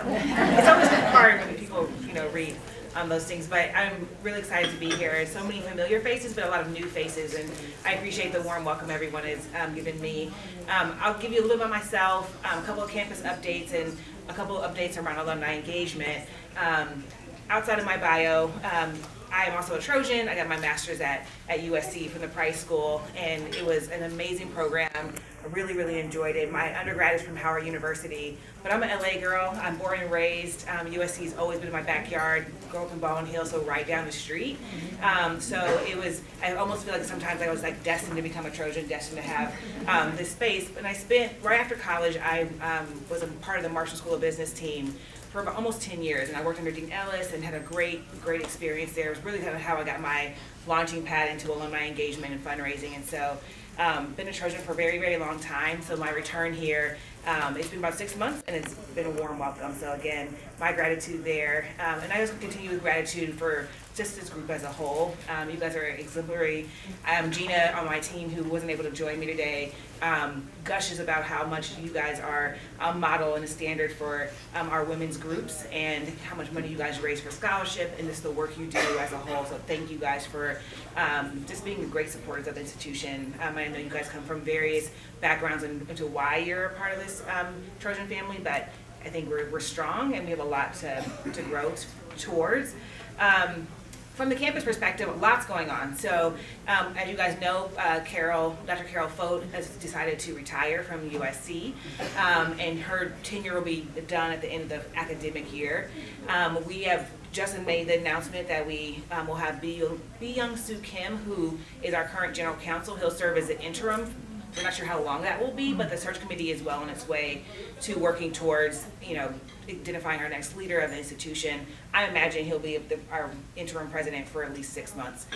it's always hard when people, read those things, but I'm really excited to be here. So many familiar faces, but a lot of new faces, and I appreciate the warm welcome everyone has given me. I'll give you a little about myself, a couple of campus updates, and a couple of updates around alumni engagement. Outside of my bio, I am also a Trojan. I got my master's at USC from the Price School, and it was an amazing program. I really, really enjoyed it. My undergrad is from Howard University, but I'm an LA girl. I'm born and raised. USC's always been in my backyard. Grew up in Baldwin Hills, so right down the street. So it was, I almost feel like sometimes I was like destined to become a Trojan, destined to have this space. And I spent, right after college, I was a part of the Marshall School of Business team for about almost 10 years, and I worked under Dean Ellis and had a great experience there. It was really kind of how I got my launching pad into alumni engagement and fundraising, and so been a Trojan for a very, very long time. So my return here, it's been about 6 months, and it's been a warm welcome. So again, my gratitude there, and I just continue with gratitude for just this group as a whole. You guys are exemplary. Gina on my team, who wasn't able to join me today, gushes about how much you guys are a model and a standard for our women's groups, and how much money you guys raise for scholarship, and just the work you do as a whole. So thank you guys for just being great supporters of the institution. I know you guys come from various backgrounds into why you're a part of this Trojan family, but I think we're strong, and we have a lot to grow towards. From the campus perspective, lots going on. So, as you guys know, Dr. Carol Fote has decided to retire from USC, and her tenure will be done at the end of the academic year. We have just made the announcement that we will have Young-Soo Kim, who is our current general counsel. He'll serve as the interim. We're not sure how long that will be, but the search committee is well on its way to working towards, identifying our next leader of the institution. I imagine he'll be our interim president for at least 6 months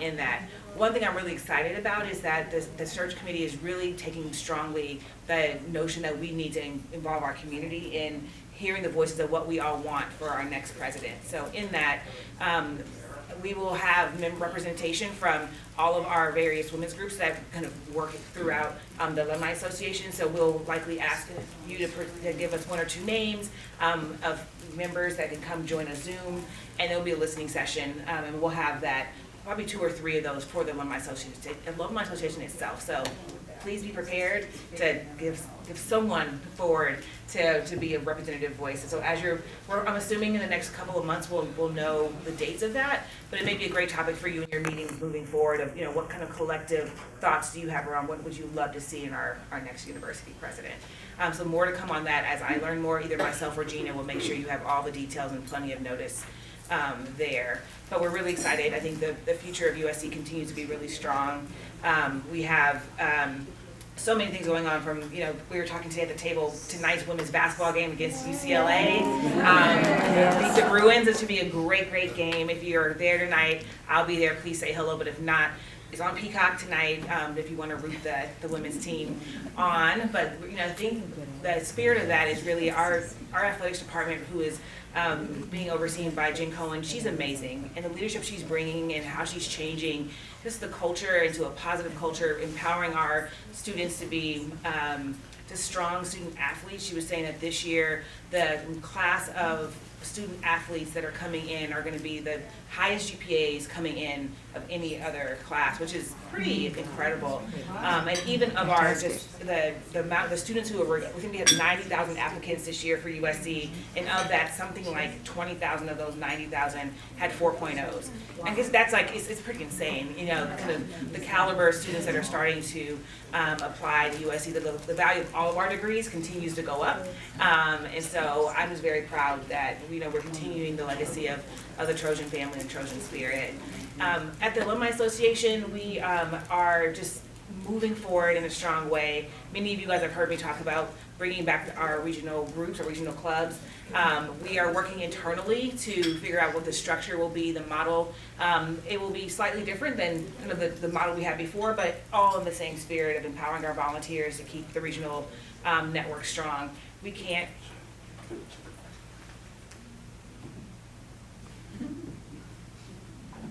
in that. One thing I'm really excited about is that the search committee is really taking strongly the notion that we need to involve our community in hearing the voices of what we all want for our next president. So in that, we will have representation from all of our various women's groups that kind of work throughout the Alumni Association. So we'll likely ask you to give us 1 or 2 names of members that can come join a Zoom, and there'll be a listening session, and we'll have that, probably 2 or 3 of those for the Alumni Association itself. So please be prepared to give someone forward to be a representative voice. And so I'm assuming in the next couple of months we'll know the dates of that, but it may be a great topic for you in your meetings moving forward of, what kind of collective thoughts do you have around what would you love to see in our next university president. So more to come on that as I learn more. Either myself or Gina will make sure you have all the details and plenty of notice there. But we're really excited. I think the future of USC continues to be really strong. We have so many things going on from, we were talking today at the table, tonight's women's basketball game against UCLA. Beat the Bruins. It should be a great game. If you're there tonight, I'll be there. Please say hello. But if not, it's on Peacock tonight if you want to root the women's team on. But, I think the spirit of that is really our athletics department, who is being overseen by Jen Cohen. She's amazing, and the leadership she's bringing and how she's changing just the culture into a positive culture, empowering our students to be just strong student athletes. She was saying that this year the class of student athletes that are coming in are going to be the highest GPAs coming in of any other class, which is pretty incredible. And even of our the students who are, we think we have 90,000 applicants this year for USC, and of that, something like 20,000 of those 90,000 had 4.0s. I guess that's it's pretty insane, kind of the caliber of students that are starting to apply to USC. The value of all of our degrees continues to go up, and so I'm just very proud that we're continuing the legacy of the Trojan family and Trojan spirit. At the Alumni Association, we are just moving forward in a strong way. Many of you guys have heard me talk about bringing back our regional groups, our regional clubs. We are working internally to figure out what the structure will be, the model. It will be slightly different than kind of the model we had before, but all in the same spirit of empowering our volunteers to keep the regional network strong. We can't.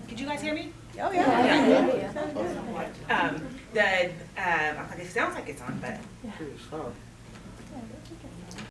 Could you guys hear me? Oh yeah. It sounds like it's on, but.